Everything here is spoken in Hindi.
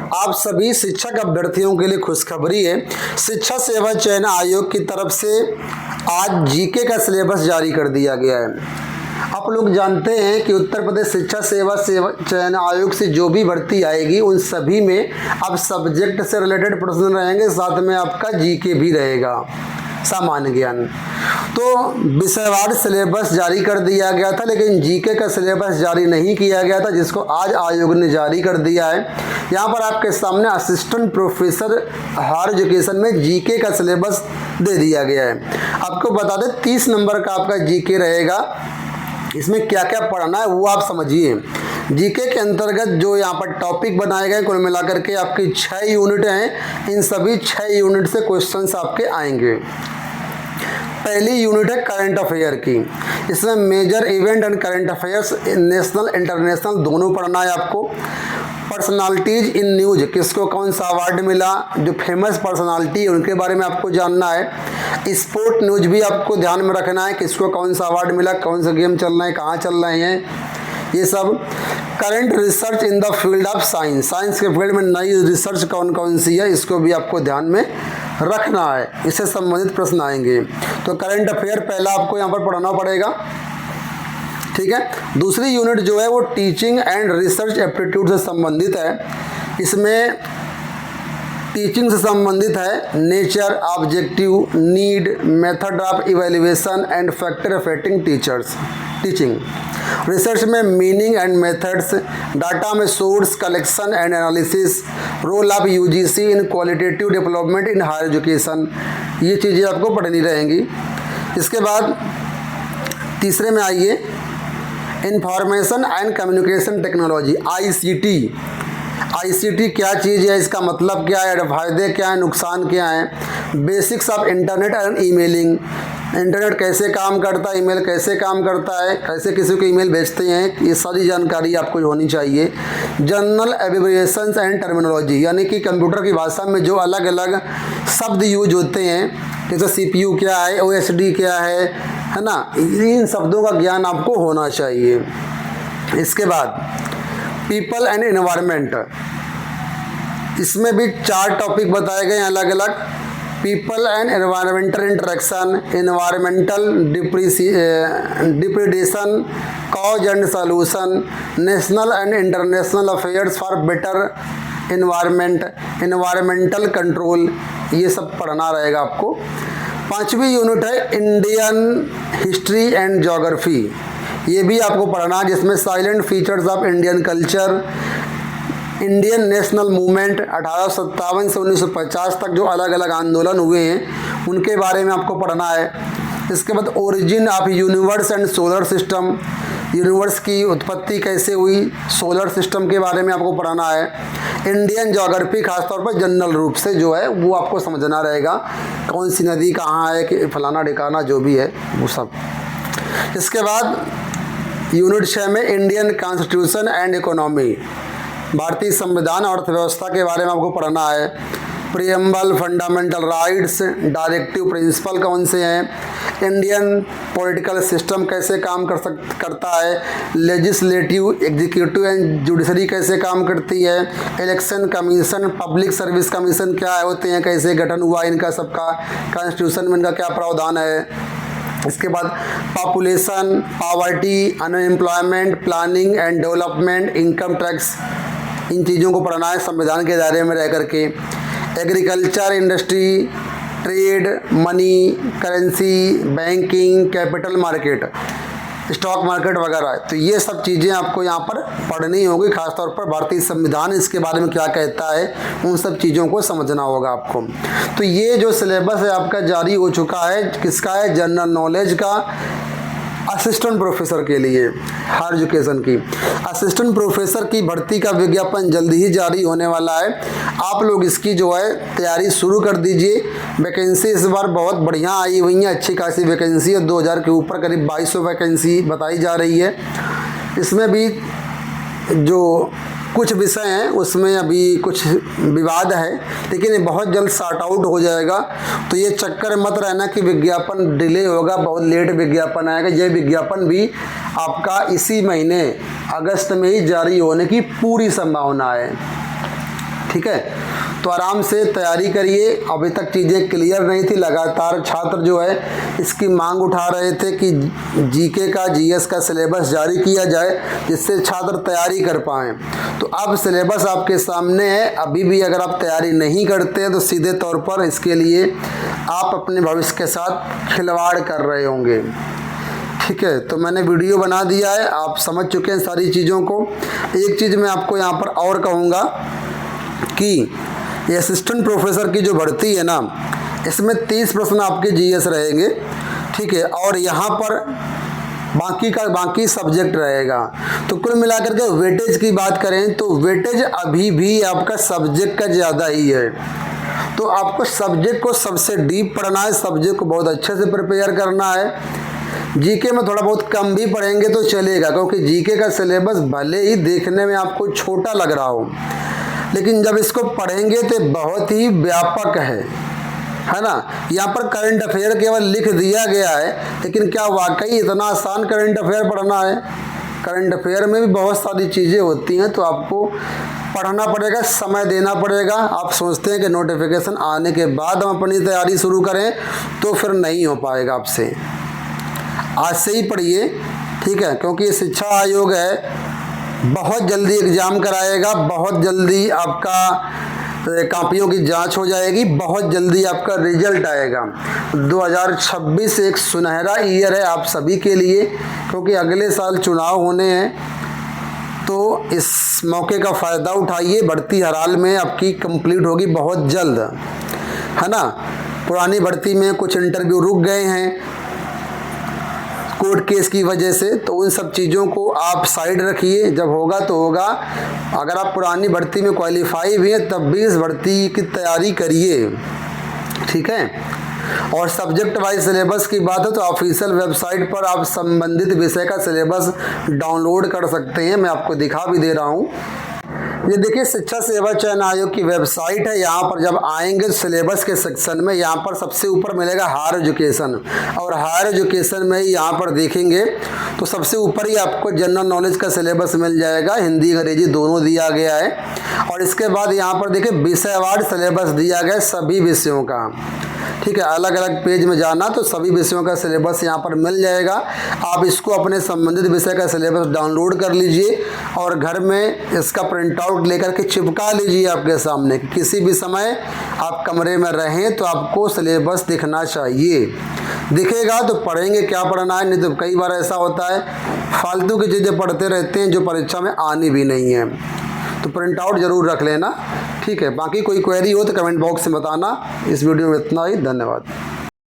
आप सभी शिक्षक अभ्यर्थियों के लिए खुशखबरी है। शिक्षा सेवा चयन आयोग की तरफ से आज जीके का सिलेबस जारी कर दिया गया है। आप लोग जानते हैं कि उत्तर प्रदेश शिक्षा सेवा चयन आयोग से जो भी भर्ती आएगी उन सभी में अब सब्जेक्ट से रिलेटेड प्रश्न रहेंगे, साथ में आपका जीके भी रहेगा, सामान्य ज्ञान। तो विषयवार सिलेबस जारी कर दिया गया था, लेकिन जीके का सिलेबस जारी नहीं किया गया था, जिसको आज आयोग ने जारी कर दिया है। यहाँ पर आपके सामने असिस्टेंट प्रोफेसर हायर एजुकेशन में जीके का सिलेबस दे दिया गया है। आपको बता दें 30 नंबर का आपका जीके रहेगा। इसमें क्या क्या पढ़ना है वो आप समझिए। जीके के अंतर्गत जो यहाँ पर टॉपिक बनाए गए कुल मिलाकर के आपकी 6 यूनिट हैं। इन सभी 6 यूनिट से क्वेश्चंस आपके आएंगे। पहली यूनिट है करंट अफेयर की। इसमें major event and current affairs national international दोनों पढ़ना है आपको। पर्सनालिटीज इन न्यूज, किसको कौन सा अवार्ड मिला, जो फेमस पर्सनालिटी है उनके बारे में आपको जानना है। स्पोर्ट न्यूज भी आपको ध्यान में रखना है, किसको कौन सा अवार्ड मिला, कौन सा गेम चल रहा है, कहाँ चल रहे हैं, ये सब। Current research in the field of science, science के फील्ड में नई रिसर्च कौन कौन सी है, इसको भी आपको ध्यान में रखना है। इससे संबंधित प्रश्न आएंगे। तो करंट अफेयर पहला आपको यहाँ पर पढ़ना पड़ेगा, ठीक है। दूसरी यूनिट जो है वो टीचिंग एंड रिसर्च एप्टीट्यूड से संबंधित है। इसमें टीचिंग से संबंधित है nature, objective, need, method of evaluation and factor affecting teaching. Research में मीनिंग एंड मेथड्स, डाटा में source collection and analysis, role of UGC in qualitative development in higher education, ये चीज़ें आपको पढ़नी रहेंगी। इसके बाद तीसरे में आइए, information and communication technology, ICT. ICT क्या चीज़ है, इसका मतलब क्या है, फायदे क्या है, नुकसान क्या है। Basics of internet and emailing, internet कैसे काम करता है, ईमेल कैसे काम करता है, कैसे किसी को ईमेल भेजते हैं, ये सारी जानकारी आपको होनी चाहिए। जनरल एब्रिविएशंस एंड टर्मिनोलॉजी, यानी कि कंप्यूटर की भाषा में जो अलग अलग शब्द यूज होते हैं, जैसे सीपीयू क्या है, ओएसडी क्या है ना, इन शब्दों का ज्ञान आपको होना चाहिए। इसके बाद पीपल एंड एनवायरनमेंट, इसमें भी 4 टॉपिक बताए गए हैं अलग अलग। People and environmental interaction, environmental depredation, cause and solution, national and international affairs for better environment, environmental control, ये सब पढ़ना रहेगा आपको। 5वीं यूनिट है इंडियन हिस्ट्री एंड ज्योग्राफी, ये भी आपको पढ़ना है, जिसमें salient features of Indian culture, Indian national movement 1857 से 1950 तक जो अलग अलग आंदोलन हुए हैं उनके बारे में आपको पढ़ना है। इसके बाद origin of universe and solar system, universe की उत्पत्ति कैसे हुई, सोलर सिस्टम के बारे में आपको पढ़ना है। इंडियन ज्योग्राफी खासतौर पर जनरल रूप से जो है वो आपको समझना रहेगा, कौन सी नदी कहाँ है, कि फलाना ठिकाना जो भी है वो सब। इसके बाद यूनिट 6 में इंडियन कॉन्स्टिट्यूशन एंड इकोनॉमी, भारतीय संविधान और अर्थव्यवस्था के बारे में आपको पढ़ना है। Preamble, fundamental rights, directive principle कौन से हैं, इंडियन पॉलिटिकल सिस्टम कैसे काम करता है, लेजिस्लेटिव, एग्जीक्यूटिव एंड जुडिशरी कैसे काम करती है, election commission, public service commission क्या होते हैं, कैसे गठन हुआ इनका सबका, कॉन्स्टिट्यूशन में इनका क्या प्रावधान है। इसके बाद population, poverty, unemployment, planning and development, income tax, इन चीज़ों को पढ़ना है संविधान के दायरे में रह करके। Agriculture, industry, trade, money, currency, banking, capital market, stock market वगैरह, तो ये सब चीज़ें आपको यहाँ पर पढ़नी होगी। खासतौर पर भारतीय संविधान इसके बारे में क्या कहता है, उन सब चीज़ों को समझना होगा आपको। तो ये जो सिलेबस है आपका जारी हो चुका है, किसका है, जनरल नॉलेज का, असिस्टेंट प्रोफेसर के लिए हायर एजुकेशन की। असिस्टेंट प्रोफेसर की भर्ती का विज्ञापन जल्दी ही जारी होने वाला है। आप लोग इसकी जो है तैयारी शुरू कर दीजिए। वैकेंसी इस बार बहुत बढ़िया आई हुई है, अच्छी खासी वैकेंसी है, 2000 के ऊपर करीब 2200 वैकेंसी बताई जा रही है। इसमें भी जो कुछ विषय हैं उसमें अभी कुछ विवाद है, लेकिन ये बहुत जल्द सॉर्ट आउट हो जाएगा। तो ये चक्कर मत रहना कि विज्ञापन डिले होगा, बहुत लेट विज्ञापन आएगा। ये विज्ञापन भी आपका इसी महीने अगस्त में ही जारी होने की पूरी संभावना है। ठीक है, तो आराम से तैयारी करिए। अभी तक चीज़ें क्लियर नहीं थी, लगातार छात्र जो है इसकी मांग उठा रहे थे कि जीके का जीएस का सिलेबस जारी किया जाए जिससे छात्र तैयारी कर पाएँ। तो अब सिलेबस आपके सामने है। अभी भी अगर आप तैयारी नहीं करते हैं तो सीधे तौर पर इसके लिए आप अपने भविष्य के साथ खिलवाड़ कर रहे होंगे। ठीक है, तो मैंने वीडियो बना दिया है, आप समझ चुके हैं सारी चीज़ों को। एक चीज़ मैं आपको यहाँ पर और कहूँगा कि ये असिस्टेंट प्रोफेसर की जो भर्ती है ना, इसमें 30 प्रश्न आपके जीएस रहेंगे। ठीक है, और यहाँ पर बाकी सब्जेक्ट रहेगा। तो कुल मिलाकर के वेटेज की बात करें तो वेटेज अभी भी आपका सब्जेक्ट का ज़्यादा ही है। तो आपको सब्जेक्ट को सबसे डीप पढ़ना है, सब्जेक्ट को बहुत अच्छे से प्रिपेयर करना है। जीके में थोड़ा बहुत कम भी पढ़ेंगे तो चलेगा, क्योंकि जीके का सिलेबस भले ही देखने में आपको छोटा लग रहा हो, लेकिन जब इसको पढ़ेंगे तो बहुत ही व्यापक है ना। यहाँ पर करंट अफेयर केवल लिख दिया गया है, लेकिन क्या वाकई इतना आसान करंट अफेयर पढ़ना है? करंट अफेयर में भी बहुत सारी चीज़ें होती हैं, तो आपको पढ़ना पड़ेगा, समय देना पड़ेगा। आप सोचते हैं कि नोटिफिकेशन आने के बाद हम अपनी तैयारी शुरू करें, तो फिर नहीं हो पाएगा आपसे। आज से ही पढ़िए, ठीक है, क्योंकि ये शिक्षा आयोग है, बहुत जल्दी एग्ज़ाम कराएगा, बहुत जल्दी आपका कॉपियों की जांच हो जाएगी, बहुत जल्दी आपका रिजल्ट आएगा। 2026 एक सुनहरा ईयर है आप सभी के लिए, क्योंकि अगले साल चुनाव होने हैं। तो इस मौके का फ़ायदा उठाइए। भर्ती हर हाल में आपकी कंप्लीट होगी बहुत जल्द, है ना। पुरानी भर्ती में कुछ इंटरव्यू रुक गए हैं कोर्ट केस की वजह से, तो उन सब चीज़ों को आप साइड रखिए, जब होगा तो होगा। अगर आप पुरानी भर्ती में क्वालिफाई भी हैं तब भी इस भर्ती की तैयारी करिए, ठीक है। और सब्जेक्ट वाइज सिलेबस की बात है तो ऑफिशियल वेबसाइट पर आप संबंधित विषय का सिलेबस डाउनलोड कर सकते हैं। मैं आपको दिखा भी दे रहा हूँ। ये देखिए शिक्षा सेवा चयन आयोग की वेबसाइट है। यहाँ पर जब आएंगे सिलेबस के सेक्शन में, यहाँ पर सबसे ऊपर मिलेगा हायर एजुकेशन, और हायर एजुकेशन में यहाँ पर देखेंगे तो सबसे ऊपर ही आपको जनरल नॉलेज का सिलेबस मिल जाएगा, हिंदी अंग्रेजी दोनों दिया गया है। और इसके बाद यहाँ पर देखिए विषयवार सिलेबस दिया गया है सभी विषयों का, ठीक है। अलग अलग पेज में जाना तो सभी विषयों का सिलेबस यहाँ पर मिल जाएगा। आप इसको अपने संबंधित विषय का सिलेबस डाउनलोड कर लीजिए और घर में इसका प्रिंट आउट लेकर के चिपका लीजिए आपके सामने। किसी भी समय आप कमरे में रहें तो आपको सिलेबस दिखना चाहिए। दिखेगा तो पढ़ेंगे, क्या पढ़ना है। नहीं तो कई बार ऐसा होता है फालतू की चीज़ें पढ़ते रहते हैं जो परीक्षा में आनी भी नहीं है। तो प्रिंट आउट ज़रूर रख लेना, ठीक है। बाकी कोई क्वेरी हो तो कमेंट बॉक्स में बताना। इस वीडियो में इतना ही, धन्यवाद।